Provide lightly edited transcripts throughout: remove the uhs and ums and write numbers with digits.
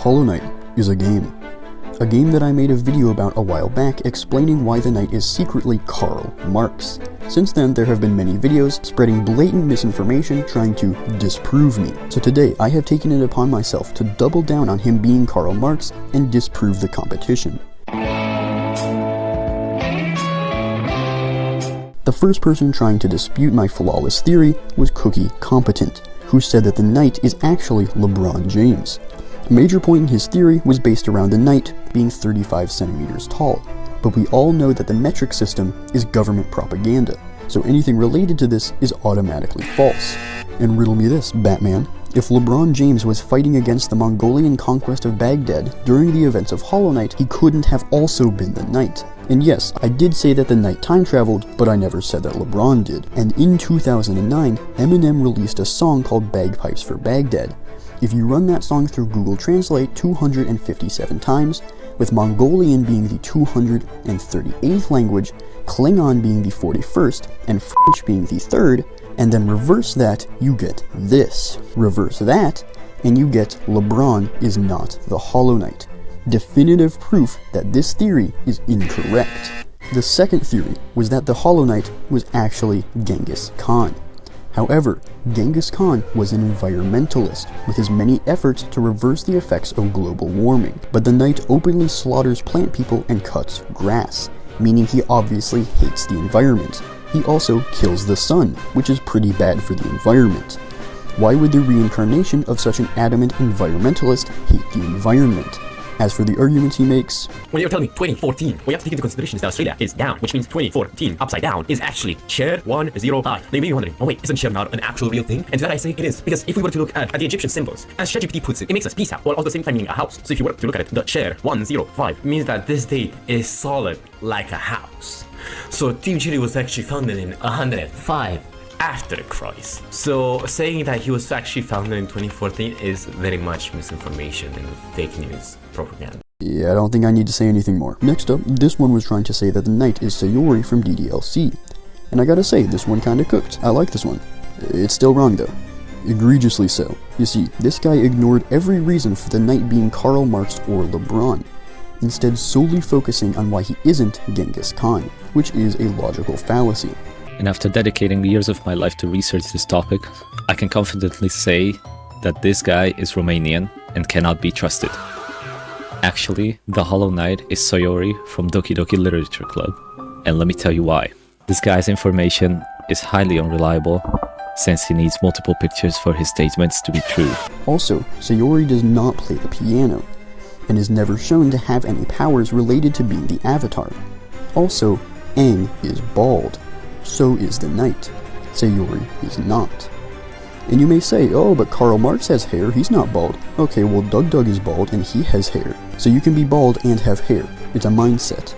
Hollow Knight is a game. A game that I made a video about a while back explaining why the knight is secretly Karl Marx. Since then, there have been many videos spreading blatant misinformation trying to disprove me. So today, I have taken it upon myself to double down on him being Karl Marx and disprove the competition. The first person trying to dispute my flawless theory was Cookie Competent, who said that the knight is actually LeBron James. A major point in his theory was based around the knight being 35 centimeters tall, but we all know that the metric system is government propaganda, so anything related to this is automatically false. And riddle me this, Batman, if LeBron James was fighting against the Mongolian conquest of Baghdad during the events of Hollow Knight, he couldn't have also been the knight. And yes, I did say that the knight time traveled, but I never said that LeBron did. And in 2009, Eminem released a song called Bagpipes for Baghdad. If you run that song through Google Translate 257 times, with Mongolian being the 238th language, Klingon being the 41st, and French being the 3rd, and then reverse that, you get this. Reverse that, and you get LeBron is not the Hollow Knight. Definitive proof that this theory is incorrect. The second theory was that the Hollow Knight was actually Genghis Khan. However, Genghis Khan was an environmentalist with his many efforts to reverse the effects of global warming, but the knight openly slaughters plant people and cuts grass, meaning he obviously hates the environment. He also kills the sun, which is pretty bad for the environment. Why would the reincarnation of such an adamant environmentalist hate the environment? As for the arguments he makes, when you're telling me 2014, we have to take into consideration that Australia is down, which means 2014 upside down is actually share 105. Now you may be wondering, oh wait, isn't share not an actual real thing? And to that I say it is, because if we were to look at the Egyptian symbols, as ChatGPT puts it, it makes us peace out, while at the same time meaning a house. So if you were to look at it, the share 105 means that this date is solid like a house. So Team Chile was actually founded in 105 after Christ. So saying that he was actually founded in 2014 is very much misinformation and fake news propaganda. Yeah, I don't think I need to say anything more. Next up, this one was trying to say that the knight is Sayori from DDLC. And I gotta say, this one kinda cooked. I like this one. It's still wrong though. Egregiously so. You see, this guy ignored every reason for the knight being Karl Marx or LeBron, instead solely focusing on why he isn't Genghis Khan, which is a logical fallacy. And after dedicating years of my life to research this topic, I can confidently say that this guy is Romanian and cannot be trusted. Actually, the Hollow Knight is Sayori from Doki Doki Literature Club, and let me tell you why. This guy's information is highly unreliable, since he needs multiple pictures for his statements to be true. Also, Sayori does not play the piano, and is never shown to have any powers related to being the Avatar. Also, Aang is bald. So is the knight. Sayori is not. And you may say, oh, but Karl Marx has hair, he's not bald. Okay, well Doug is bald and he has hair. So you can be bald and have hair. It's a mindset.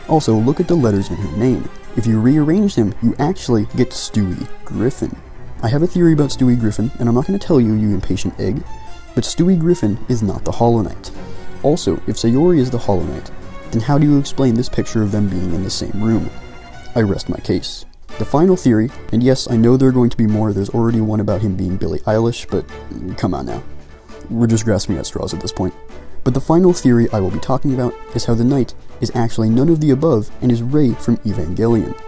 Also, look at the letters in her name. If you rearrange them, you actually get Stewie Griffin. I have a theory about Stewie Griffin, and I'm not going to tell you, you impatient egg, but Stewie Griffin is not the Hollow Knight. Also, if Sayori is the Hollow Knight, then how do you explain this picture of them being in the same room? I rest my case. The final theory, and yes, I know there are going to be more, there's already one about him being Billie Eilish, but come on now. We're just grasping at straws at this point. But the final theory I will be talking about is how the knight is actually none of the above and is Rey from Evangelion.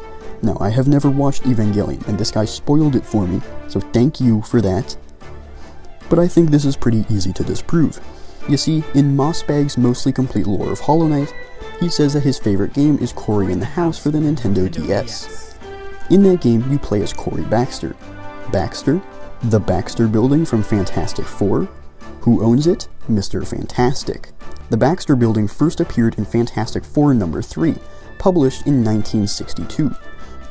Now, I have never watched Evangelion, and this guy spoiled it for me, so thank you for that. But I think this is pretty easy to disprove. You see, in Mossbag's mostly complete lore of Hollow Knight, he says that his favorite game is Cory in the House for the Nintendo DS. In that game, you play as Cory Baxter. Baxter? The Baxter Building from Fantastic Four? Who owns it? Mr. Fantastic. The Baxter Building first appeared in Fantastic Four number 3, published in 1962.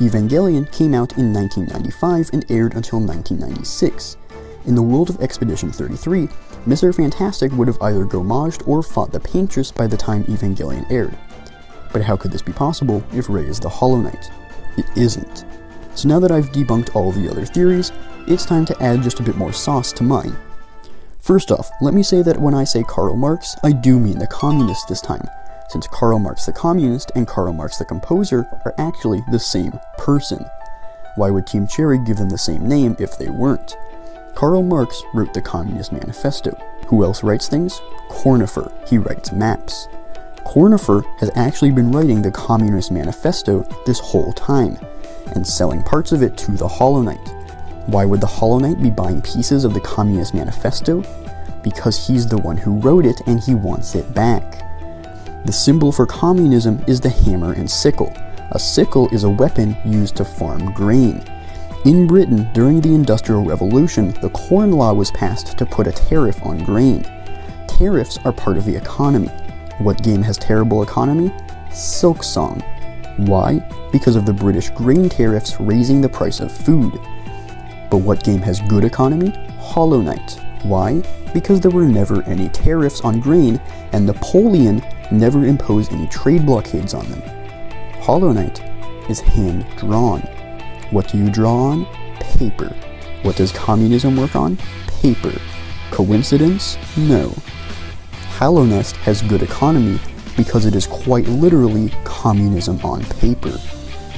Evangelion came out in 1995 and aired until 1996. In the world of Expedition 33, Mr. Fantastic would have either gomaged or fought the Paintress by the time Evangelion aired. But how could this be possible if Rey is the Hollow Knight? It isn't. So now that I've debunked all the other theories, it's time to add just a bit more sauce to mine. First off, let me say that when I say Karl Marx, I do mean the communist this time, since Karl Marx the communist and Karl Marx the composer are actually the same person. Why would Team Cherry give them the same name if they weren't? Karl Marx wrote the Communist Manifesto. Who else writes things? Cornifer. He writes maps. Cornifer has actually been writing the Communist Manifesto this whole time, and selling parts of it to the Hollow Knight. Why would the Hollow Knight be buying pieces of the Communist Manifesto? Because he's the one who wrote it and he wants it back. The symbol for communism is the hammer and sickle. A sickle is a weapon used to farm grain. In Britain, during the Industrial Revolution, the Corn Law was passed to put a tariff on grain. Tariffs are part of the economy. What game has terrible economy? Silksong. Why? Because of the British grain tariffs raising the price of food. But what game has good economy? Hollow Knight. Why? Because there were never any tariffs on grain, and Napoleon never imposed any trade blockades on them. Hollow Knight is hand-drawn. What do you draw on? Paper. What does communism work on? Paper. Coincidence? No. Hollow Knight has good economy because it is quite literally communism on paper.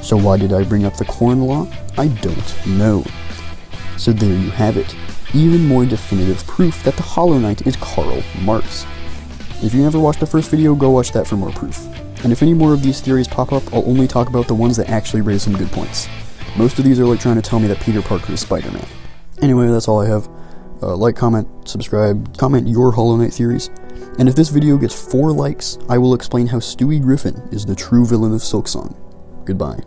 So why did I bring up the Corn Law? I don't know. So there you have it. Even more definitive proof that the Hollow Knight is Karl Marx. If you never watched the first video, go watch that for more proof. And if any more of these theories pop up, I'll only talk about the ones that actually raise some good points. Most of these are like trying to tell me that Peter Parker is Spider-Man. Anyway, that's all I have. Like, comment, subscribe, comment your Hollow Knight theories. And if this video gets 4 likes, I will explain how Stewie Griffin is the true villain of Silksong. Goodbye.